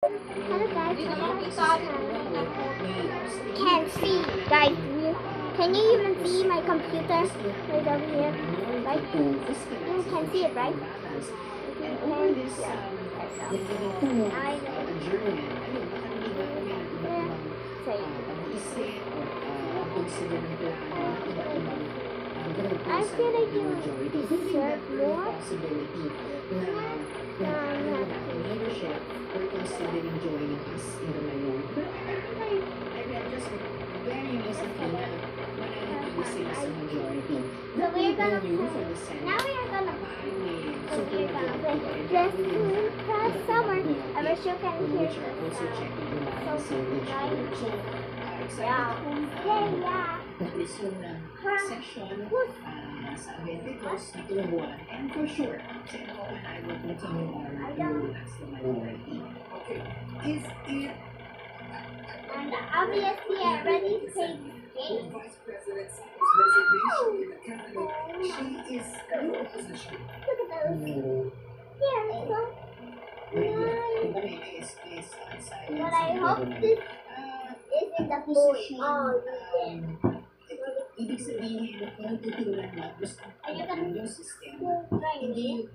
Hello guys, can't see guys. Can you even see my computer right over here? Right? You can see it, right? I feel like you deserve more. Leadership for considering joining us in the Mayon. But I just very recently when I received as a majority. So we're gonna for the Senate. now we are gonna play Just Press Summer. I wish you can hear Which are also checking the so yeah. yeah. This yung session sa Aventicos dito na buwan. And for sure, Senator and I will continue our role as the minority. Okay. Is it... And obviously I already played games. Vice President's resignation in the cabinet, she is in opposition. Look at those. Yeah, so nice. But I hope this isn't the board. Oh, yeah. Ibig sabihin, kung tutulan mo, gusto yung sistema, hindi yung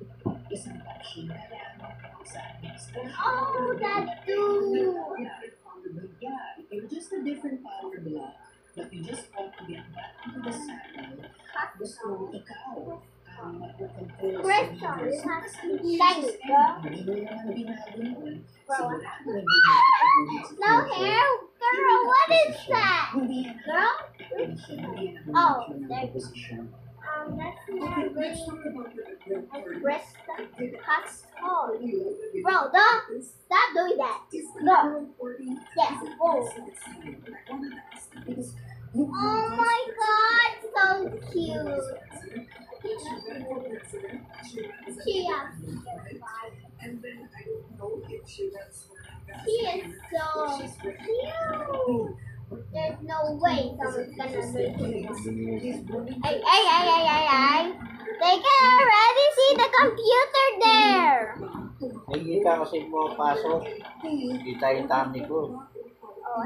isang passion na lang sa administration. Oh, that dude! Yeah, you're just a different power block, but you just want to get back into the saddle. Gusto ikaw ang mag-control sa leaders. Hindi mo naman binago noon. Sigurado na No hair? Girl, what is that? Girl? Oh, that's not really breast cuts. Oh, bro, don't stop doing that. No. Yes. Oh my God, so cute. Chia. She is so cute. There's no way someone's gonna make it. Hey. They can already see the computer there. Nakikita kasi mo pasok. Kita yung tummy ko. Oh,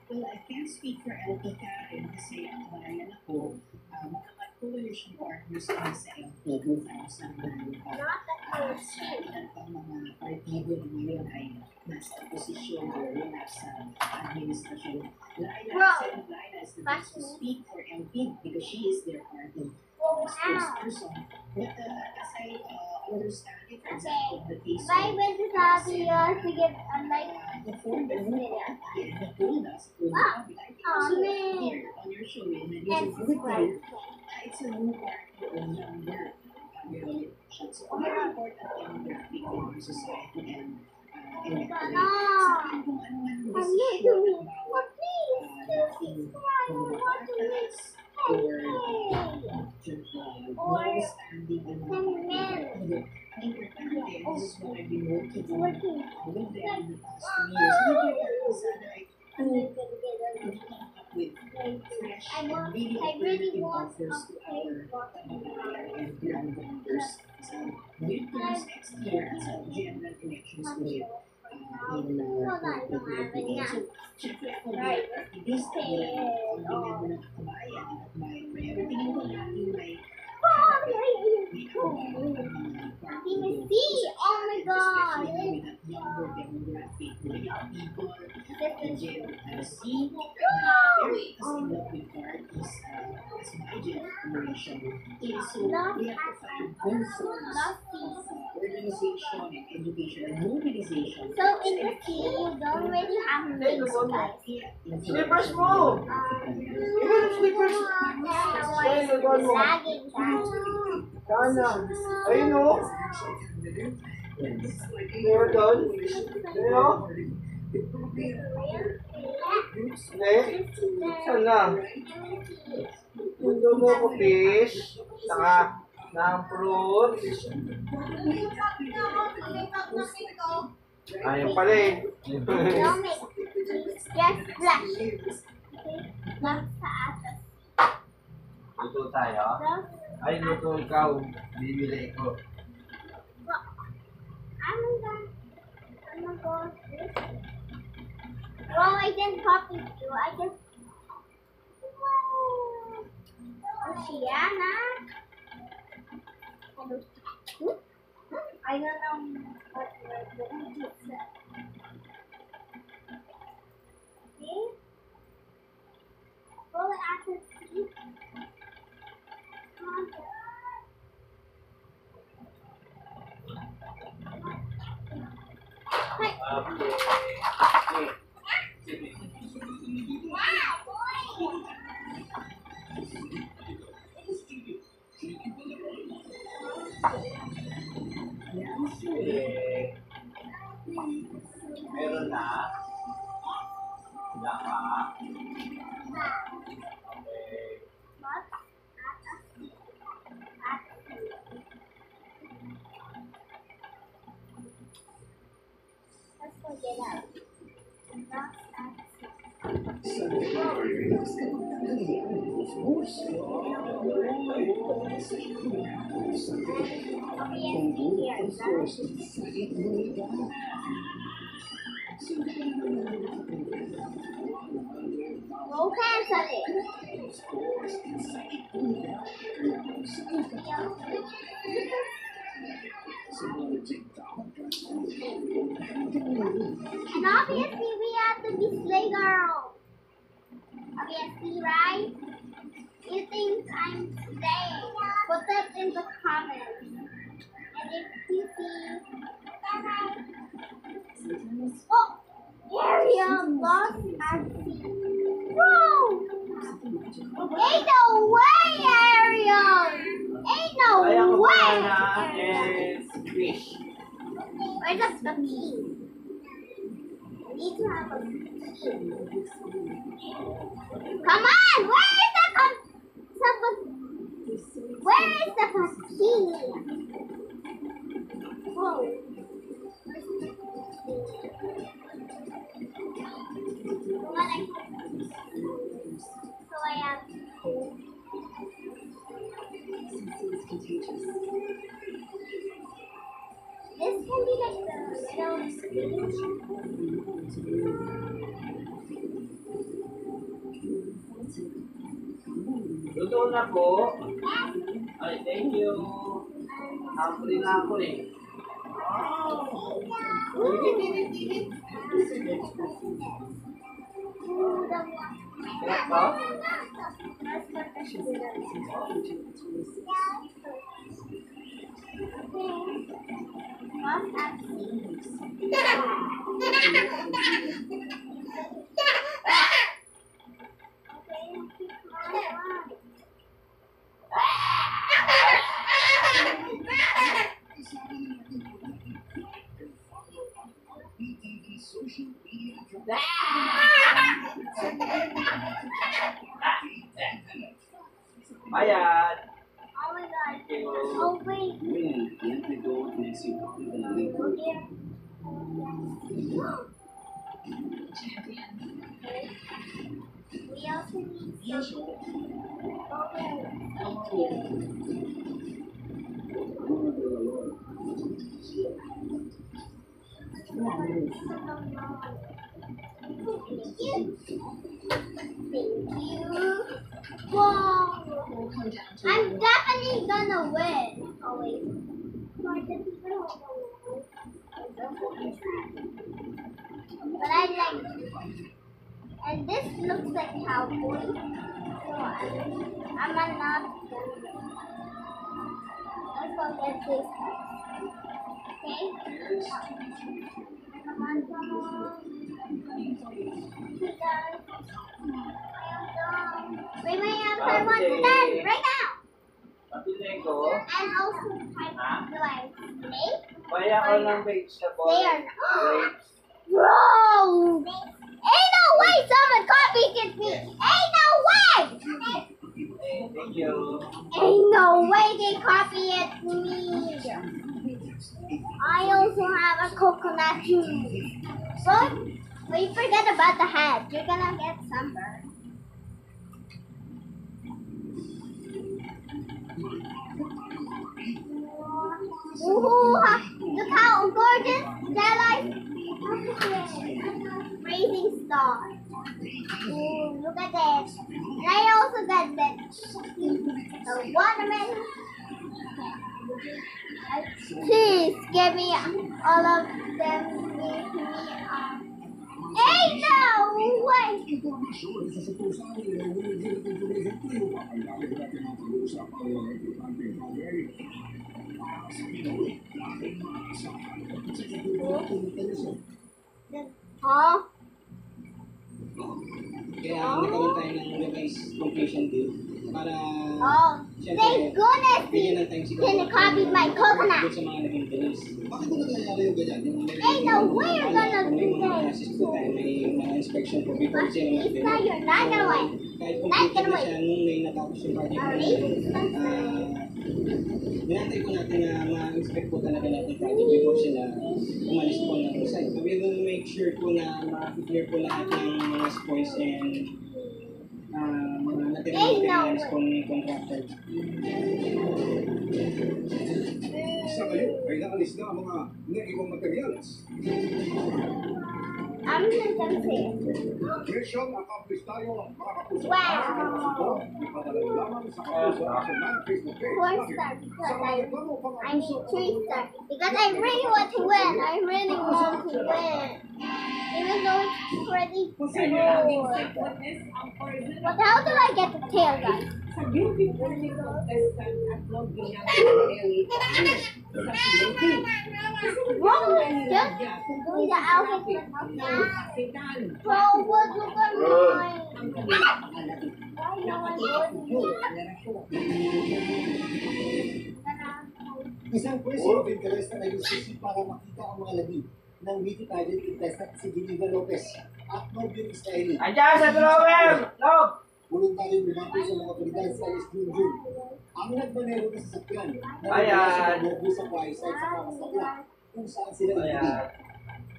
well, I can't speak for LP Karen kasi ang kabayan ako, mga coalition partners kami sa LP 2009. not the Sa ilan pang mga partido na ngayon ay nasa posisyon o nasa administrasyon. Laila is the best to speak for LP because she is their party spokesperson. But as I understand it, for example, the case Bye, Mrs. Abby. To give a like. before the new party, and he told us, I think also here on your show, and it is a good thing. It's a new party on younger generations. So, very important demographic in our society and electorate. No. Kung ano man yung I'm not desisyon doing it. bawat Please, dating pumapataas or long-standing ang mga partido. Ang importante, this is what I've been working on with them in the past 2 years. Ang importante sana ay to come up with fresh and really alternative offers to our and young voters. So, midterms next year at sa general elections ulit in 2028. So, syempre ako bilang aktivista, bilang member ng kabayan at may tingin ko natin may Oh my God! especially with that younger demographic, with young people, see, very in love with parties as my generation. So we have to find both forms of organization and education and mobilization. So in the sea, you don't really have names, guys. Slippers mo! Iwan ang slippers! Lagging, guys. Sana! Ayun o! Meron doon? Ayun o? Saan na? Tundo mo ko fish, saka ng fruit. Ayun pala eh. Don't make just black. Not sa atas. Luto tayo? Ay, luto ikaw. Bibili ko. I'm gonna go this way. Well, I didn't copy you. I just. Oceana. I don't know what word to say. See? Well, I can see. Okay. Okay. Meron na. Wala pa. Okay. Let's go get out. No canceling. And obviously we have to be Slay Girl. Obviously, right? You think I'm staying? Put that in the comments. And if you see, oh, Ariel lost at sea. Bro! Ain't no way, Ariel! Ain't Kaya no ko way! na Ariel. is fish. Where's the key? I need to have a key. Come on! Where is the key? Whoa. So I have this can be like the Luto na po. Ay, thank you. Hungry na ako eh. Kaya pa? Ayan. Oh my god. Thank you. Oh wait. We also need Thank you. Whoa. I'm definitely gonna win. Oh wait. But I like and this looks like cowboy. So I'm not let's go get this. Okay? Come on, come on. Hey guys. Bring my answer 1 to 10 right now. Patuloy ko. And also type do I snake? Kaya ko ng vegetable. They are Grapes. Bro! Ain't no way someone copied me! Ain't no way! Okay, thank you. Ain't no way they copied me! I also have a coconut juice. But we forget about the head. You're gonna get sunburned. Ooh, look how gorgeous that I star. Ooh, look at this. And I also got this. The watermelon. Please give me all of them. Give me Hey, no! Wait! Huh? Kaya nagkaroon tayo ng revised completion deal para Oh, thank goodness bigyan ng time si Can copy my coconut. sa mga naging delays. Bakit mo nangyayari yung ganyan? Yung may Ain't no way you're gonna may do mga that. assist po tayo, may mga inspection po before sila It's mag-deliver. not, you're not gonna win. Kahit Not completed gonna na win. siya nung may natapos yung project Alright? Binantay po natin na ma-inspect po talaga lahat ng project before sila umalis po ng site. So we will make sure po na ma-clear po lahat ng mga spoils and mga natirang materials po ng contractor. Sa kayo ay naalis na ang mga naiwang materials. I'm just gonna say it. Mission accomplished tayo mga kapuso. Wow. Ipadala lamang sa kapuso Action Man Facebook page. 4 star Sa because mga reklamo pang I need 3 star because I really want to win. I really want to win. Even though it's pretty good. But how do I get the tail, guys? Sa beauty clinical testan at login ng Ellie sa beauty. Bro, just doing the outfit. Sitan. Bro, what look at mine? Ang kanilang pangalagi. Why no one Yun, relasyon. Isang person of interest na nag-isip para makita ang mga labi ng beauty pageant contestant si Geneva Lopez at Norbin Israeli. Andiyan sa drawer! No! Voluntaryong lumapit sa mga otoridad sa Alice Junjun. Ang nagmanero ng sasakyan na Ayan. nagmamagbo sa Quayside sa Pakasakla kung saan sila Ayan. nagiging.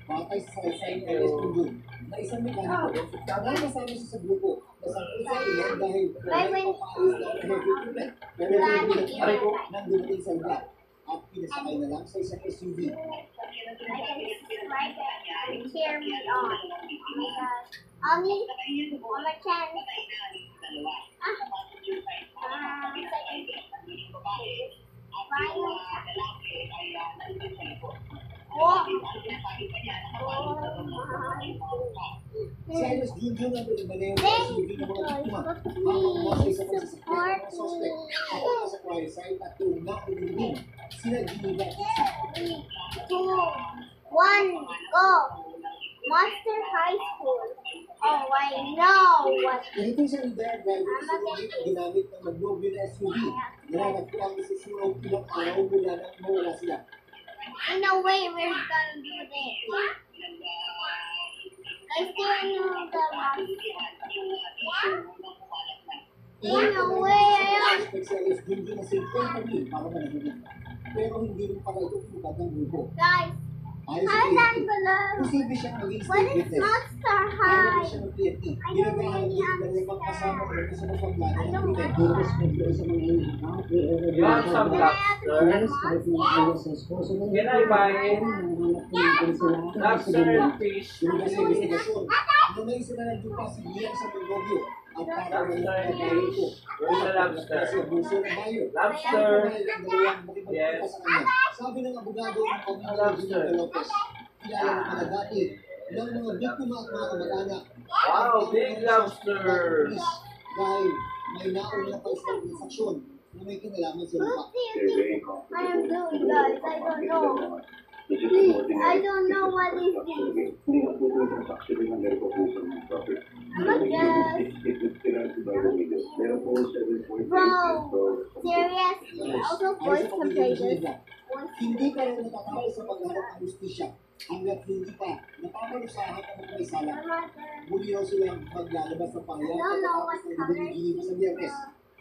Batay sa salaysay ng Alice Junjun na isang mekaniko na kasama siya sa grupo na sa isa ilan dahil papaalis na ang heavy equipment pero hindi nang dumating sa lugar at pinasakay na lang sa isang SUV. Cheer me on. Oh my God. I'll need one more chance. Si Alice Junjun ang pinagmaneho ng Thank SUV ng mga you. biktima But habang umasa sa please pagsasakyan ng mga support suspect me. papunta sa Quayside at tuong na umiligin sila Geneva at Isa. 3, 2, 1, go! Monster High School. Oh, I know what. Ganito siya ni Dad driver sa Suzuki na ginamit ng magnobyo na SUV na nagpuang sa suraw ilang araw mula na mawala sila. In a way, we're gonna do this. I still know the In a way, I am. Suspect si Alice Junjun na 50,000 para manahimik. Pero hindi rin pala ito pinagad ng grupo. Guys, Ayon sa comment down PNP, below. posible siyang maging What state is witness. Monster Ayon High? siya ng PNP, I don't ginagahan really din ng ibang kasama ko sa pagpaplano I ng don't krimen. You want some lobster? Can I buy it? Lobster and fish. Yung sa investigasyon, na may isa na nagdupa si Liam sa Pagogyo at para ng nagkakaroon ko. Where's the lobster? Kasi abuso ng bayo. Lobster. Yes. Sabi ng abogado ng pamilya ng Geneva Lopez, kilala ng mga dati ng mga biktima at mga kamag-anak. Wow, big lobster. Dahil may nauna na pa-isang transaksyon na may kinalaman sa lupa. What do you think I am doing, guys? I don't know. Please, I don't know what is this. Oh my God. Bro, seriously, also boys Ayon sa can play pagdidinig this. nila, hindi pa rin natatapos sa pagharap ng justisya hanggat hindi pa napapalusahan ang mga isala. Muli raw silang maglalabas ng pangyayari pagkatapos ng ibinigilin sa Biyernes.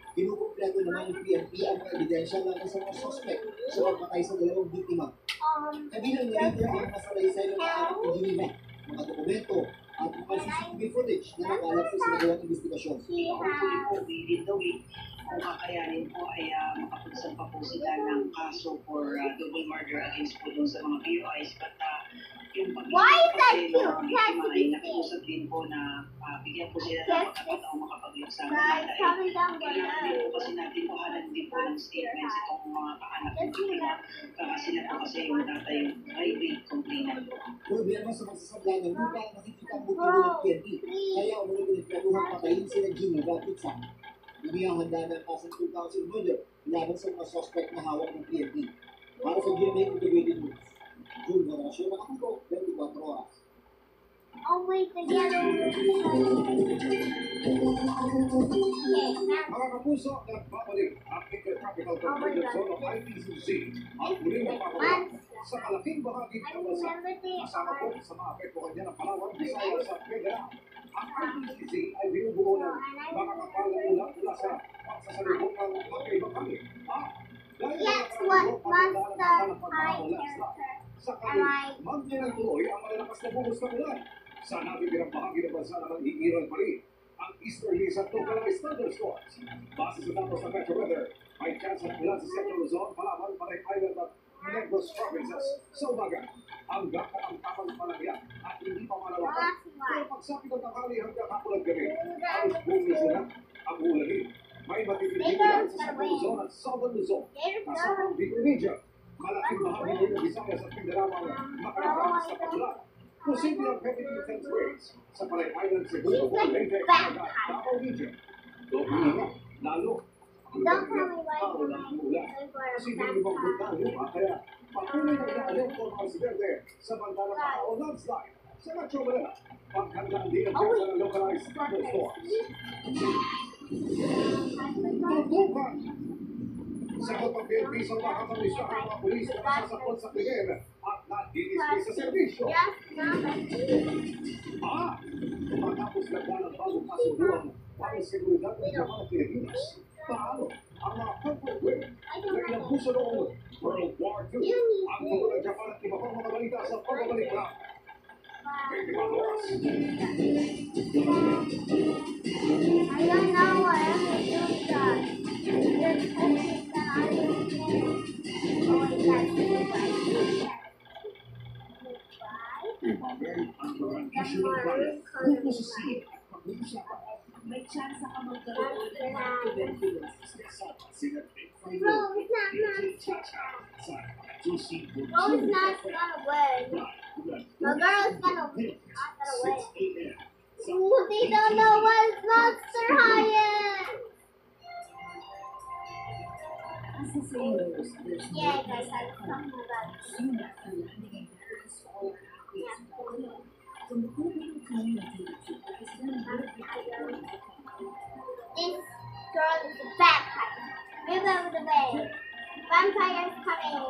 Kinukumpleto naman ng PNP ang mga ebidensya laban sa mga suspect sa pagpatay sa dalawang biktima. Kabilang na rin ang masalaysay ng anak ni Geneva, mga dokumento at mga CCTV footage na nakalap sa sinagawang investigasyon. She has Within the week, kung kakayanin po ay makapagsampa po sila ng kaso for double murder against po dun sa mga POIs. But yung yung pag- Why is that kasi, cute? mga That's biktima ay cute. nakiusap din po na bigyan po sila ng Yes, pagkakataong makapaglaksa. Guys, comment down Kailangan din below. po kasi natin kuhanan din po ng statements itong mga kaanak ng Just biktima. Sila po kasi yung tatay high-grade complainant. Problema sa magsasabla ng lupa, nakikita ang motibo ng PNP. Kaya umulit pinagplanuhan patayin sila Gino Gatitsa. Hindi ang handa ng kasang 2,000 murder laban sa mga suspect na hawak ng PNP. Para sa GMA Integrated News. June Veneracion, nakatuto, 24 oras. Oh wait, the yellow. Okay, now. Mga kapuso, nagbabalik ang Intertropical Convergence Zone of IPCC at muling magpapagawa sa malaking bahagi I ng bansa. remember they Kasama po are. sa mga apektuhan niya ng Palawan, Visayas at Mindanao. Ang IPCC ay binubuo ng mga kapalagulat mula sa pagsasalubong ng magkaibang hangin. Yes, what monster high character Sakali, magnilang tuloy ang malalakas na bugos ng ulan. Sa natitирang bahagi ng bansa naman iiral pa rin ang easterlies at localized thunderstorms. Base sa datos ng Metro Weather, may chance ng ulan sa Central Luzon, Palawan, Panay Island at Negros provinces sa umaga. Hanggang katamtamang panangya at hindi pa malawakan. That's Pero why. pagsapit ng tanghali hanggang hapunan gabi, halos buong Luzon ang ulanin. May matitinding ulan sa Central Luzon at Southern Luzon. There's Kasama ang Bicol Region. Malaking bahagi din ng Visayas at Mindanao ang makaranas sa pagulan. Posible ang heavy to intense rains sa Panay Island, Cebu, Leyte, Caraga, Davao Region. Doon lalo ang Don't tell me why tao you're ng ulan. Posible my ibang bundang lupa kaya patuloy na inaalok ng mga residente sa bandalang mga o landslide. Sa Metro Manila, paghandaan din ang chance ng localized thunderstorms. Tutukan! Sagot ang PNP sa makakamisya ng mga pulis na nasasakot sa krimen at nadidispay sa serbisyo. Just now, Matapos lagyan ng bagong kasubuan para sa seguridad ng mga Pilipinas. Paano ang mga pagpapagwin na inabuso noong World War II? Ang mga ng Japan at iba pang mga balita sa pagbabalik na 24 oras. I don't know what I'm doing that. Just hoping that I don't know. Oh, I got Ang mga issue ng bayan, pupusisiin at pag-uusapan. May chance ka magkaroon ng tuberculosis. Kasama sila Big Bro, it's not monster. sa Josie Bro, it's not gonna win. The girl's gonna win. Not gonna win. 6 a.m. Ooh, they don't know what Monster High is. As the sailors, there's Yeah, guys, I was talking about it. soon after landing in Paris for from the Philippine community to President This girl is a vampire. Move over the way. Vampire's coming.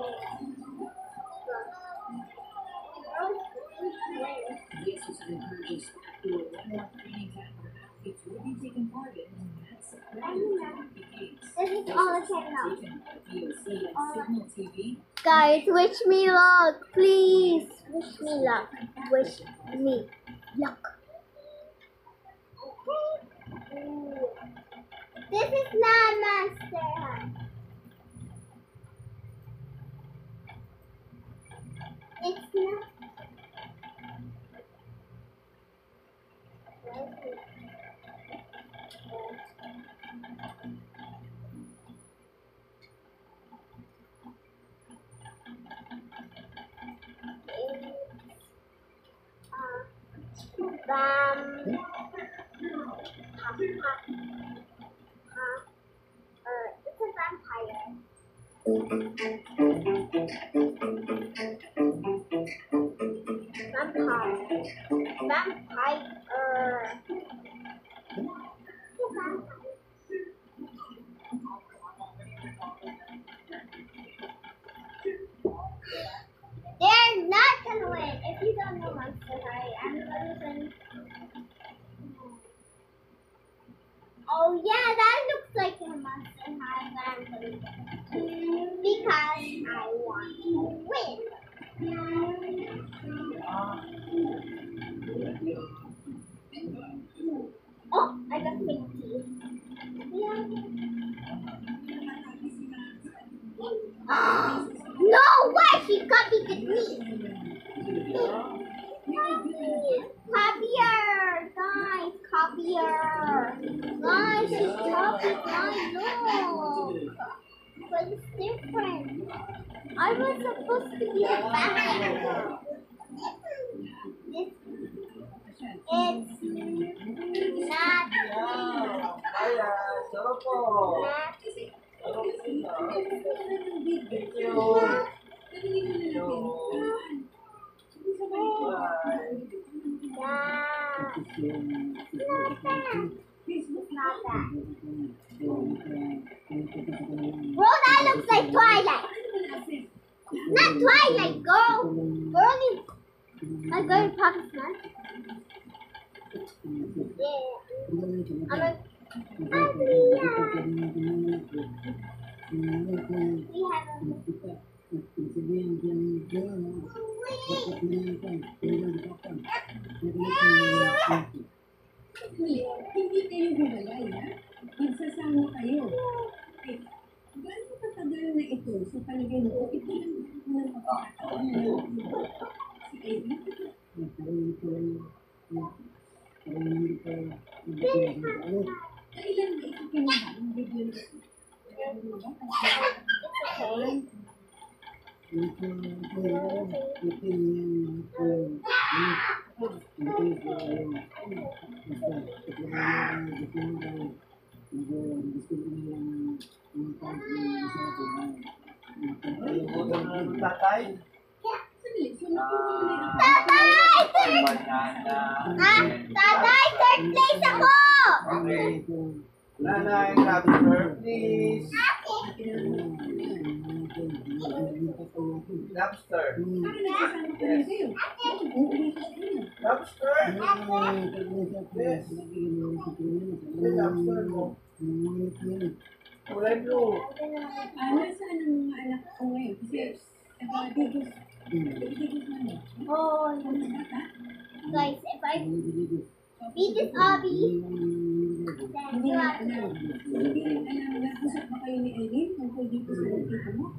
Jesus encourages after one training camp where athletes will be taking part in maths games. This is all I can know. Taken by VOC and Signal TV. Guys, wish me luck, please. Wish me luck. Wish me luck. Okay. This is not Monster High. It's not. It's a vampire. Vampire. They're not gonna win. If you don't know Monster High, I'm losing. Oh yeah, that looks like a Monster High, but I'm gonna win. Because I want to win. Oh, I got pink tea. Yeah. No way! She copied me! here. Guys, it's chocolate. I know. But it's different. I was supposed to be the back. This it's not. Kaya, sarap po. Bro, that looks like Twilight. Not Twilight, girl. Girl in a girl in Pakistan. Yeah. I'm like, we have Hindi kayo hiwalay, ha? Magsasama kayo. Okay. Gano'ng katagal na ito sa palagay mo? Ito lang ng pagkakataon na si Ivy. Kailan ba ito kinuha? Ang video na ito? Tatay. Sandali, so nakuha mo na Tatay! Tatay, third place ako! Okay. Nanay, happy birthday. Lobster. nagsasama ka rin kayo. Lobster. Yes. May lobster mo. Kulay blue. Nasaan ang mga anak ko ngayon? Kasi, digos na mo. Oh, guys, if I beat this obby, then Hindi you na have alam. Hindi rin alam, nag-usap ba kayo ni Eileen tungkol dito sa tito mo?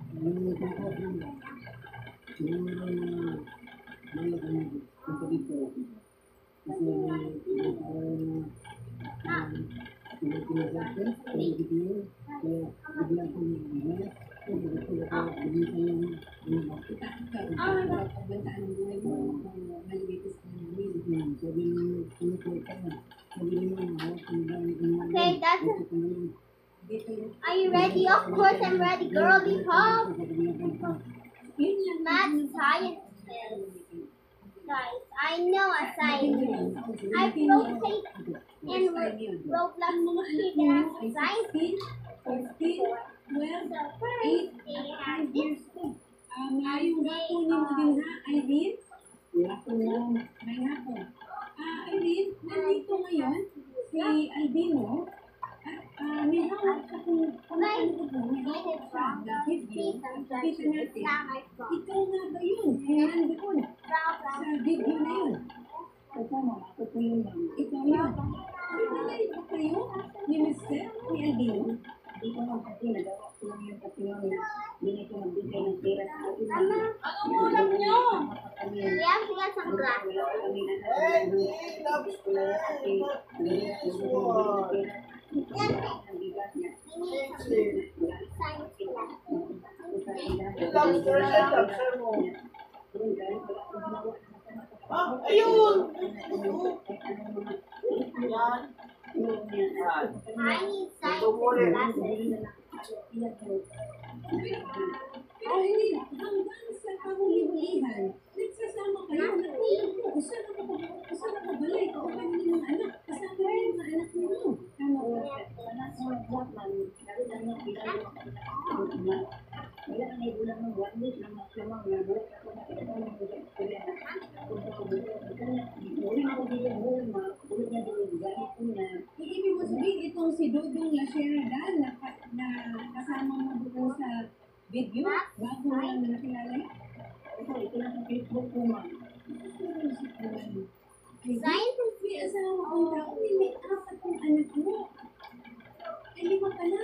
Pagbantaan ng buhay mo, malibitis ka namin. Okay, that's it. Are you ready? Of course I'm ready, girly pop. Yun lang. Math, science, guys. I know a science. I rotate and wrote like Mga anak the ninyo ay science. 16, 14, 12, So first, 8, they at have 5 this. years old. Yung hapon mo din ha, Eileen? Hapon mo, may hapon. Eileen, nandito ngayon si Albino at may hawak sa kung ano ko may hawak siya na video. Kita natin. Ikaw nga ba yun? Kaya nandoon sa video na yun. Ako po yun lang. Ikaw yun. Pinalay ba kayo ni Mr. ni Albino? Hindi ko lang kasi nagawa ko lang yung kasi nung hindi ko magbigay ng pera sa akin. Anong ulam nyo? We have to get some glasses. We need science class. Lobster siya, lobster mo. Ayun! Yan. I need science classes. Pero hindi, hanggang sa kahuli-hulihan, nagsasama kayo, natulog ko, saan ako balay, kaupan niyo mga anak, kasama niyo yung mga anak niyo. Tama ba? Ibig mo sabihin, itong si Dodong La Sheridan na kasama mo doon sa video, bago mo lang na nakilala niya? Ito lang sa Facebook ko, ma'am. Science is May asawa ang tao, may apat ng anak mo. Ay, lima ka na.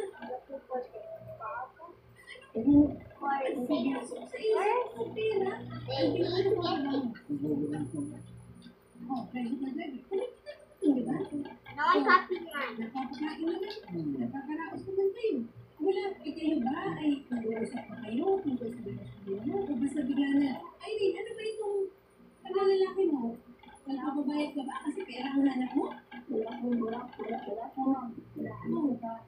Seryoso sa isang ng pera. they need to get it. Oh, credit na credit. Credit na credit, di ba? No one copy mine. Napapakain naman. Napaparaos naman kayo. Wala, kayo ba ay nag-uusap pa kayo tungkol sa relasyon mo? O basta bigla na, Irene, ano ba itong paglalaki mo? Nagpapabayad ka ba? Kasi pera ang hanap mo? Wala po. Ano ba?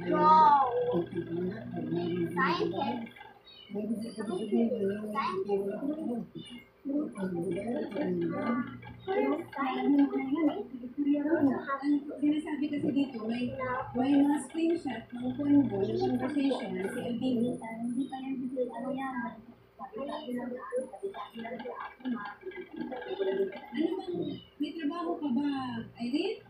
Wow. Scientist. Sinasabi kasi dito, may mga screenshot ng convo, ng conversation ng si Aldini. Hindi pa yan bigay. Ano yan? Ano bang, may trabaho ka ba, Irene?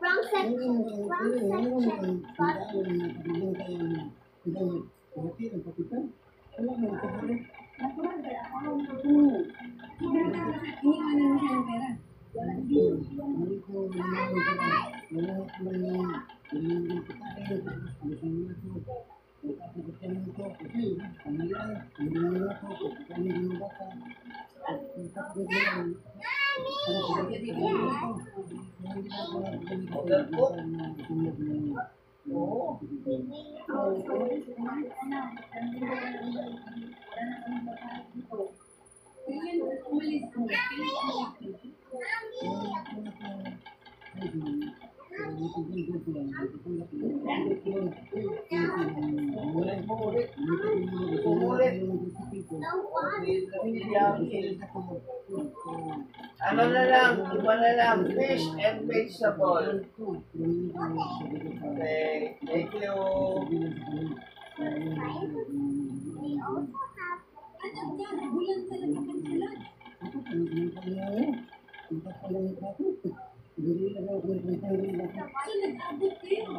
Wrong section. Wrong Iniwanan mo siya ng pera. Kailan umalis ko? Ano na lang, iba na lang, fish and vegetable. Okay, thank you. Ano ka? Bulan ka lang ang kalat. So nag-abot kayo.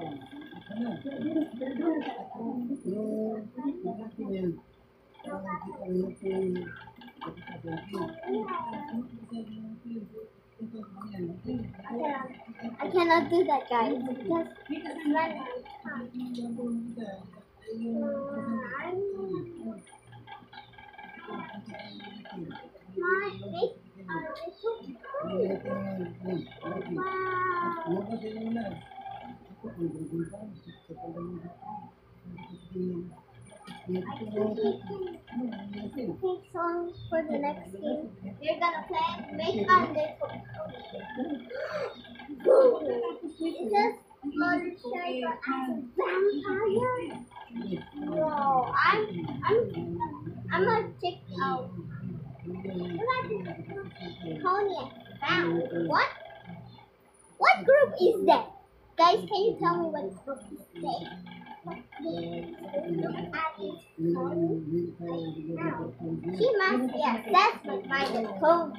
I cannot do that, guys. Because Okay, so for the next game, we're gonna play Make Undercooked. It says Mother Shark as a vampire. Whoa, I'm gonna check out. Pony found. What group is that? Guys, can you tell me what group is that? She must be assessment by the code.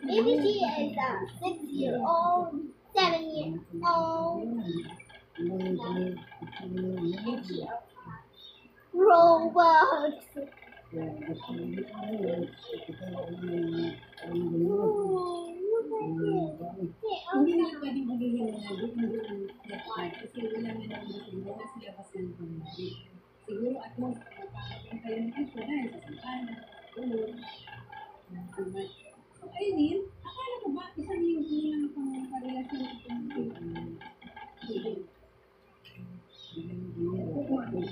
Maybe she is a 6-year-old, 7-year-old. Robux. Ooh, look at this. Hindi na pwedeng magiging ng network kasi wala na lang wala sila kasi ng pamilya. Siguro at most, makakapin kayo ng issue dahil sa sampana, tulog, So, Irene, akala ko ba isang linggo lang pang karelasyon itong